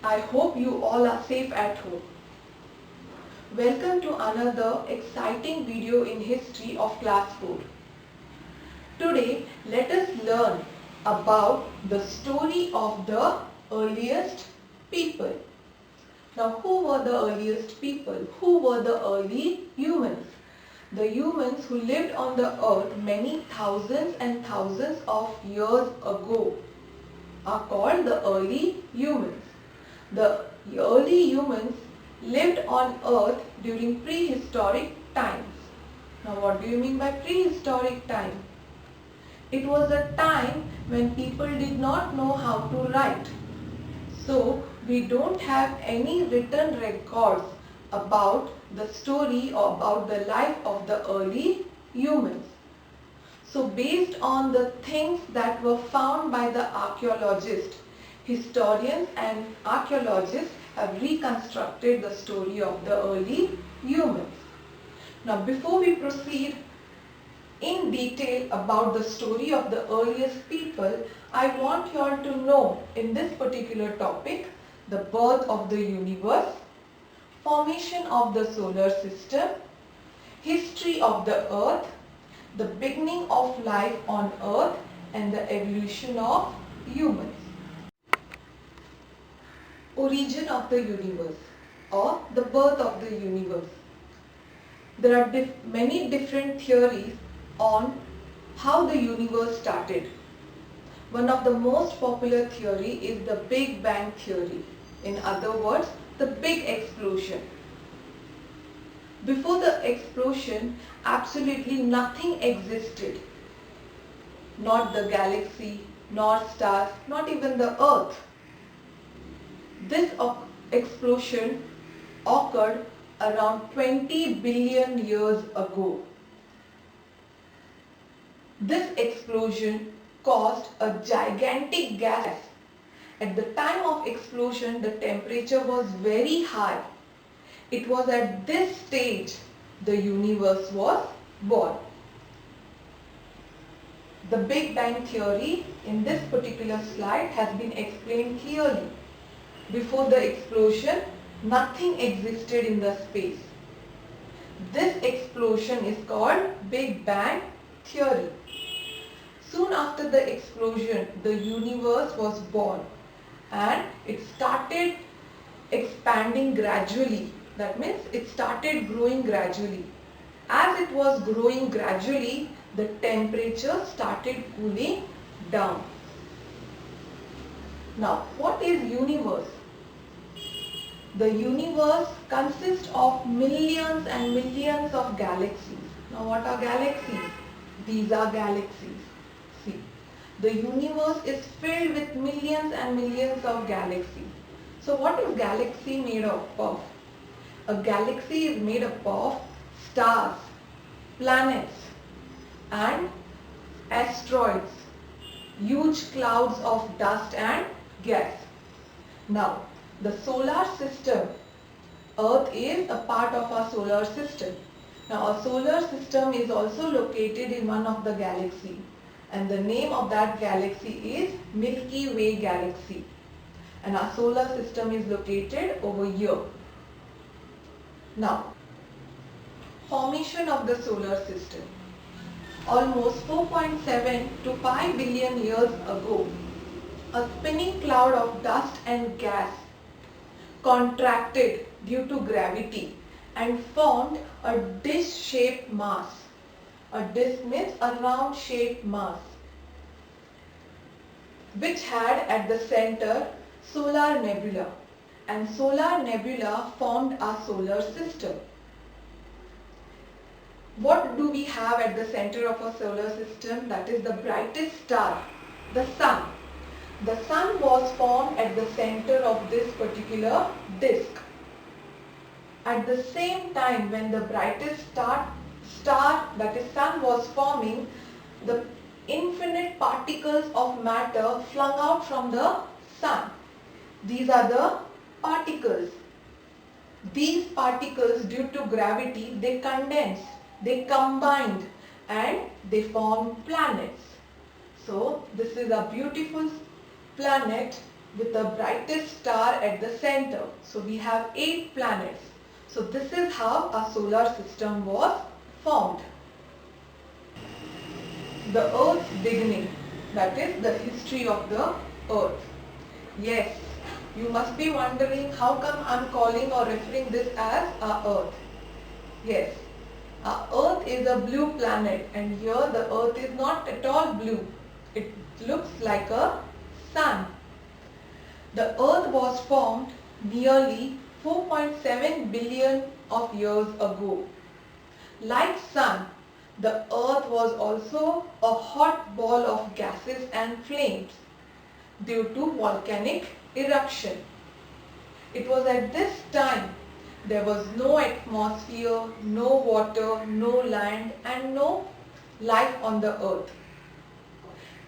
I hope you all are safe at home. Welcome to another exciting video in history of class 4. Today let us learn about the story of the earliest people. Now who were the earliest people? Who were the early humans? The humans who lived on the earth many thousands and thousands of years ago are called the early humans. The early humans lived on earth during prehistoric times. Now what do you mean by prehistoric time? It was a time when people did not know how to write. So we don't have any written records about the story or about the life of the early humans. So based on the things that were found by the archaeologists, historians and archaeologists have reconstructed the story of the early humans. Now before we proceed in detail about the story of the earliest people, I want you all to know in this particular topic the birth of the universe, formation of the solar system, history of the earth, the beginning of life on earth and the evolution of humans. Origin of the universe or the birth of the universe. There are many different theories on how the universe started. One of the most popular theory is the Big Bang theory. In other words, the big explosion. Before the explosion, absolutely nothing existed. Not the galaxy, nor stars, not even the earth. This explosion occurred around 20 billion years ago. This explosion caused a gigantic gas. At the time of explosion, the temperature was very high. It was at this stage the universe was born. The Big Bang theory in this particular slide has been explained clearly. Before the explosion, nothing existed in the space. This explosion is called Big Bang theory. Soon after the explosion, the universe was born and it started expanding gradually. That means it started growing gradually. As it was growing gradually, the temperature started cooling down. Now, what is universe? The universe consists of millions and millions of galaxies. Now, what are galaxies? These are galaxies. See, the universe is filled with millions and millions of galaxies. So, what is galaxy made up of? A galaxy is made up of stars, planets and asteroids, huge clouds of dust and gas. Now, the solar system, Earth is a part of our solar system. Now, our solar system is also located in one of the galaxies and the name of that galaxy is Milky Way galaxy. And our solar system is located over here. Now, formation of the solar system. Almost 4.7 to 5 billion years ago, a spinning cloud of dust and gas contracted due to gravity and formed a dish-shaped mass. A disk means a round-shaped mass, which had at the center solar nebula, and solar nebula formed our solar system. What do we have at the center of our solar system? That is the brightest star, the sun. The sun was formed at the center of this particular disk. At the same time when the brightest star that is sun was forming, the infinite particles of matter flung out from the sun. These are the particles. These particles, due to gravity, they condensed, they combined and they formed planets. So this is a beautiful planet with the brightest star at the center. So we have 8 planets. So this is how our solar system was formed. The Earth's beginning, that is the history of the Earth. Yes, you must be wondering how come I am calling or referring this as our Earth. Yes, our Earth is a blue planet, and here the Earth is not at all blue. It looks like a sun. The Earth was formed nearly 4.7 billion of years ago. Like Sun, the Earth was also a hot ball of gases and flames due to volcanic eruption. It was at this time there was no atmosphere, no water, no land and no life on the Earth.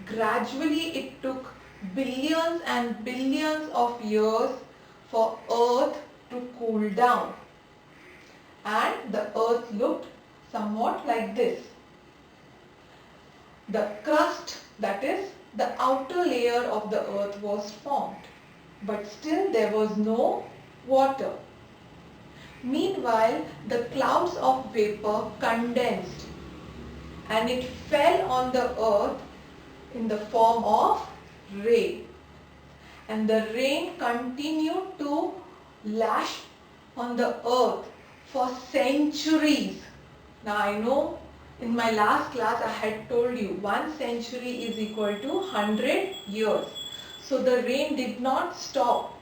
Gradually it took billions and billions of years for Earth to cool down, and the Earth looked somewhat like this. The crust, that is the outer layer of the Earth, was formed, but still there was no water. Meanwhile, the clouds of vapor condensed and it fell on the Earth in the form of rain, and the rain continued to lash on the Earth for centuries. Now I know in my last class I had told you 1 century is equal to 100 years. So the rain did not stop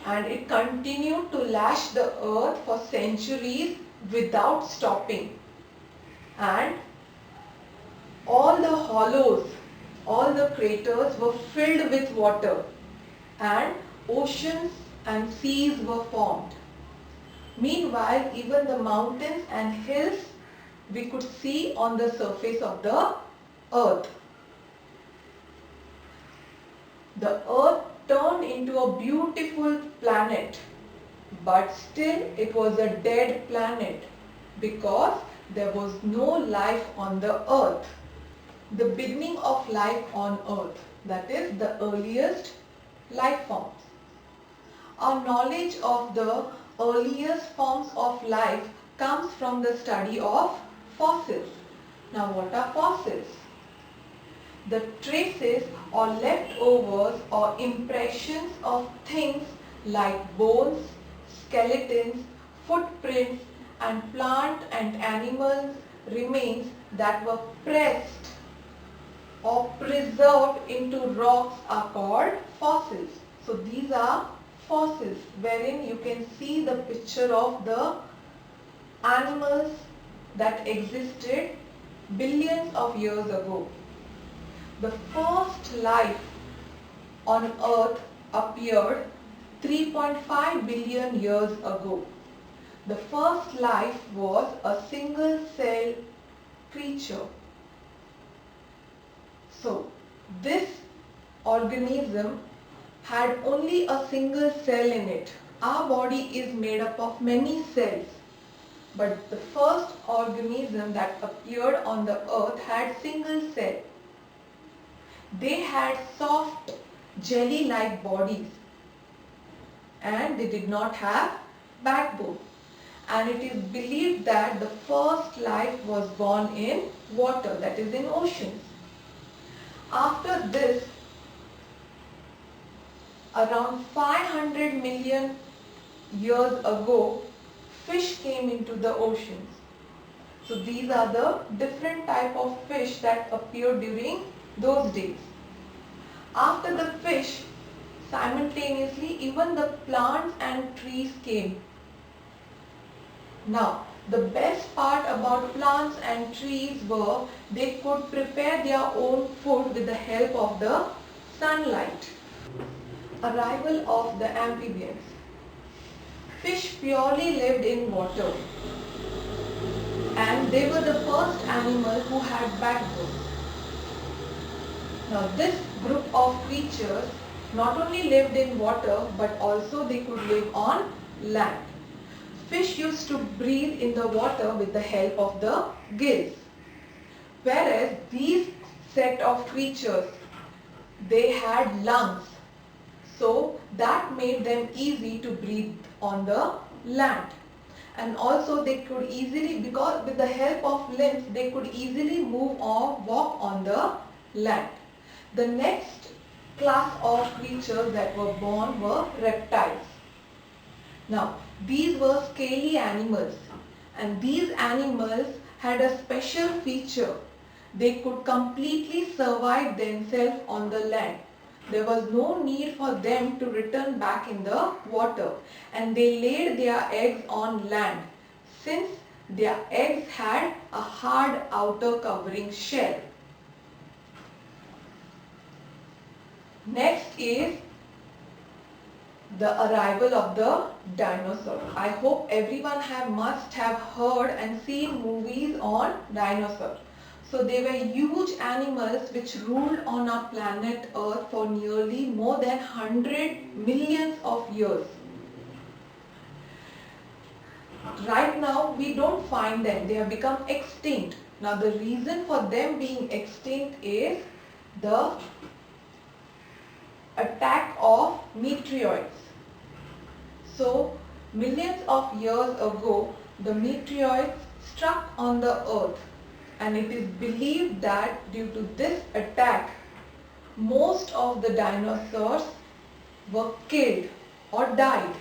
and it continued to lash the Earth for centuries without stopping, and all the hollows, all the craters were filled with water and oceans and seas were formed. Meanwhile, even the mountains and hills we could see on the surface of the Earth. The Earth turned into a beautiful planet, but still it was a dead planet because there was no life on the Earth. The beginning of life on Earth, that is the earliest life forms. Our knowledge of the earliest forms of life comes from the study of fossils. Now what are fossils? The traces or leftovers or impressions of things like bones, skeletons, footprints and plant and animal remains that were pressed or preserved into rocks are called fossils. So these are fossils wherein you can see the picture of the animals that existed billions of years ago. The first life on Earth appeared 3.5 billion years ago. The first life was a single cell creature. So, this organism had only a single cell in it. Our body is made up of many cells, but the first organism that appeared on the Earth had single cell. They had soft jelly-like bodies and they did not have backbone. And it is believed that the first life was born in water, that is in oceans. After this, around 500 million years ago, fish came into the oceans. So these are the different type of fish that appeared during those days. After the fish, simultaneously even the plants and trees came. Now, the best part about plants and trees were they could prepare their own food with the help of the sunlight. Arrival of the amphibians. Fish purely lived in water and they were the first animal who had backbone. Now this group of creatures not only lived in water but also they could live on land. Fish used to breathe in the water with the help of the gills, whereas these set of creatures they had lungs. So that made them easy to breathe on the land. And also they could easily, because with the help of limbs, they could easily move or walk on the land. The next class of creatures that were born were reptiles. Now, these were scaly animals, and these animals had a special feature. They could completely survive themselves on the land. There was no need for them to return back in the water, and they laid their eggs on land since their eggs had a hard outer covering shell. Next is the arrival of the dinosaur. I hope everyone must have heard and seen movies on dinosaurs. So they were huge animals which ruled on our planet Earth for nearly more than 100 millions of years. Right now we don't find them. They have become extinct. Now the reason for them being extinct is the attack of meteoroids. So millions of years ago, the meteoroids struck on the earth, and it is believed that due to this attack, most of the dinosaurs were killed or died,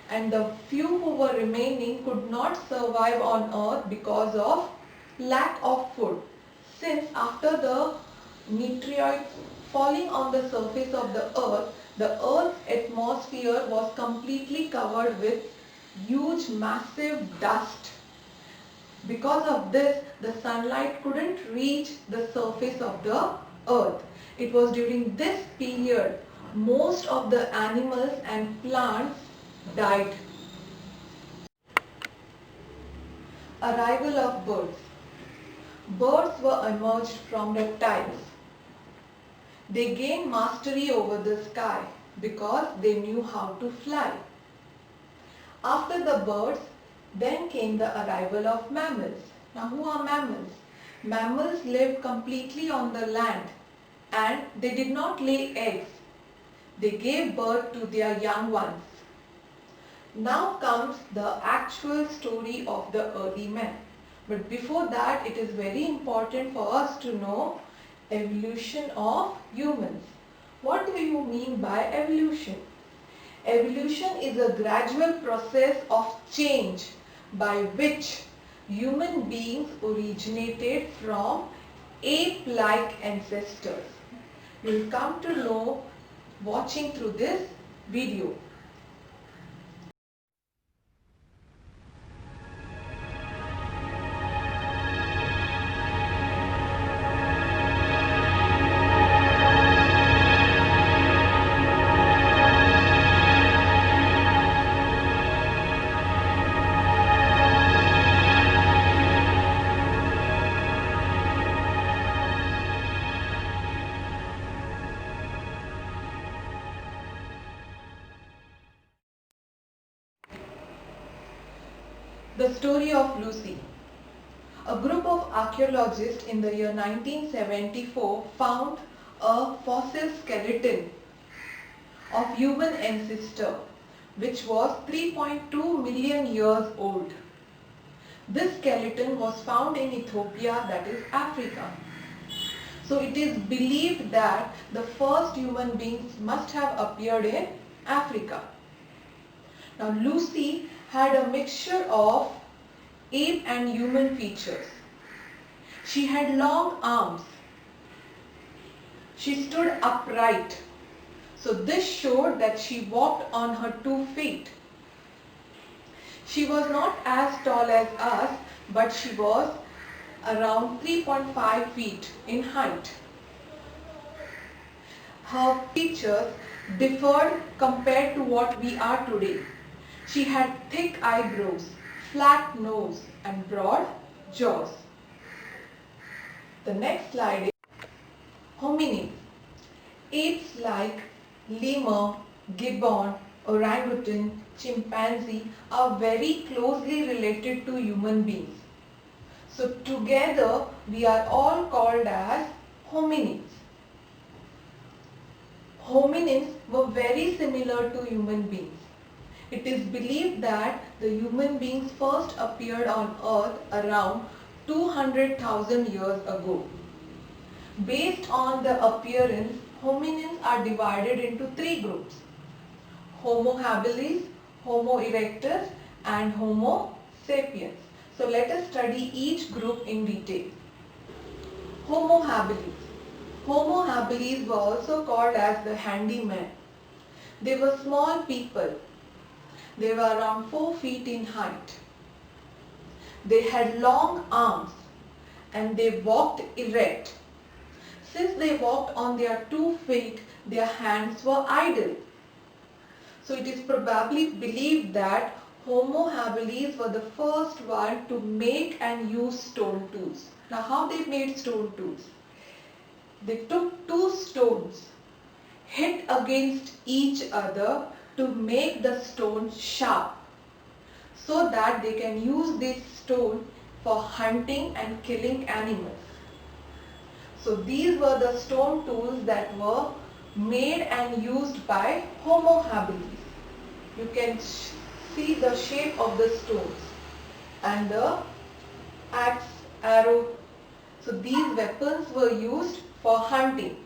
and the few who were remaining could not survive on earth because of lack of food. Since after the meteoroids falling on the surface of the earth's atmosphere was completely covered with huge massive dust. Because of this, the sunlight couldn't reach the surface of the earth. It was during this period most of the animals and plants died. Arrival of birds. Birds were emerged from reptiles. They gained mastery over the sky because they knew how to fly. After the birds, then came the arrival of mammals. Now who are mammals? Mammals lived completely on the land, and they did not lay eggs. They gave birth to their young ones. Now comes the actual story of the early men. But before that, it is very important for us to know evolution of humans. What do you mean by evolution? Evolution is a gradual process of change by which human beings originated from ape-like ancestors. You will come to know watching through this video. The story of Lucy. A group of archaeologists in the year 1974 found a fossil skeleton of human ancestor which was 3.2 million years old. This skeleton was found in Ethiopia, that is Africa. So it is believed that the first human beings must have appeared in Africa. Now Lucy had a mixture of ape and human features. She had long arms. She stood upright. So this showed that she walked on her 2 feet. She was not as tall as us, but she was around 3.5 feet in height. Her features differed compared to what we are today. She had thick eyebrows, flat nose and broad jaws. The next slide is hominids. Apes like lemur, gibbon, orangutan, chimpanzee are very closely related to human beings. So together we are all called as hominids. hominins were very similar to human beings. It is believed that the human beings first appeared on earth around 200,000 years ago. Based on the appearance, hominins are divided into three groups: Homo habilis, Homo erectus and Homo sapiens. So let us study each group in detail. Homo habilis. Homo habilis were also called as the handyman. They were small people. They were around 4 feet in height. They had long arms and they walked erect. Since they walked on their 2 feet, their hands were idle. So it is probably believed that Homo habilis were the first one to make and use stone tools. Now how they made stone tools? They took two stones, hit against each other to make the stone sharp, so that they can use this stone for hunting and killing animals. So these were the stone tools that were made and used by Homo habilis. You can see the shape of the stones and the axe, arrow. So these weapons were used for hunting.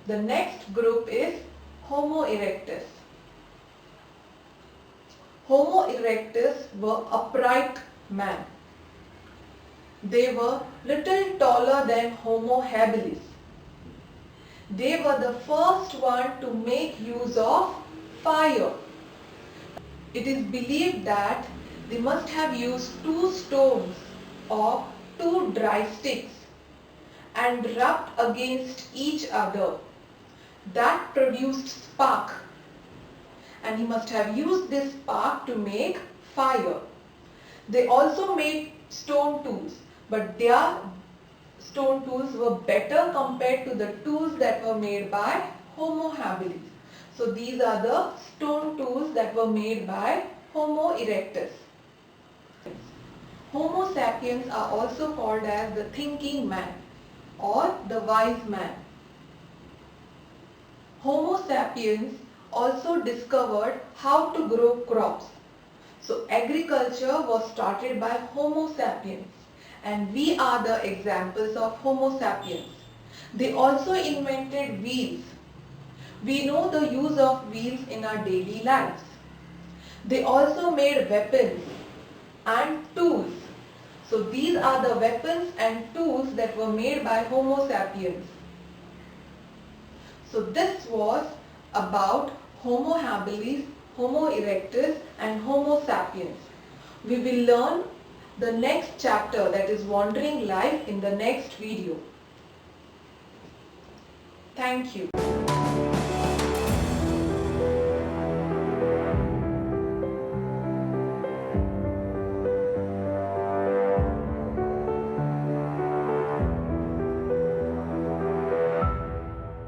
The next group is Homo erectus. Homo erectus were upright men. They were little taller than Homo habilis. They were the first one to make use of fire. It is believed that they must have used two stones or two dry sticks and rubbed against each other. That produced spark, and he must have used this spark to make fire. They also made stone tools, but their stone tools were better compared to the tools that were made by Homo habilis. So these are the stone tools that were made by Homo erectus. Homo sapiens are also called as the thinking man or the wise man. Homo sapiens also discovered how to grow crops. So agriculture was started by Homo sapiens, and we are the examples of Homo sapiens. They also invented wheels. We know the use of wheels in our daily lives. They also made weapons and tools. So these are the weapons and tools that were made by Homo sapiens. So this was about Homo habilis, Homo erectus and Homo sapiens. We will learn the next chapter, that is wandering life, in the next video. Thank you.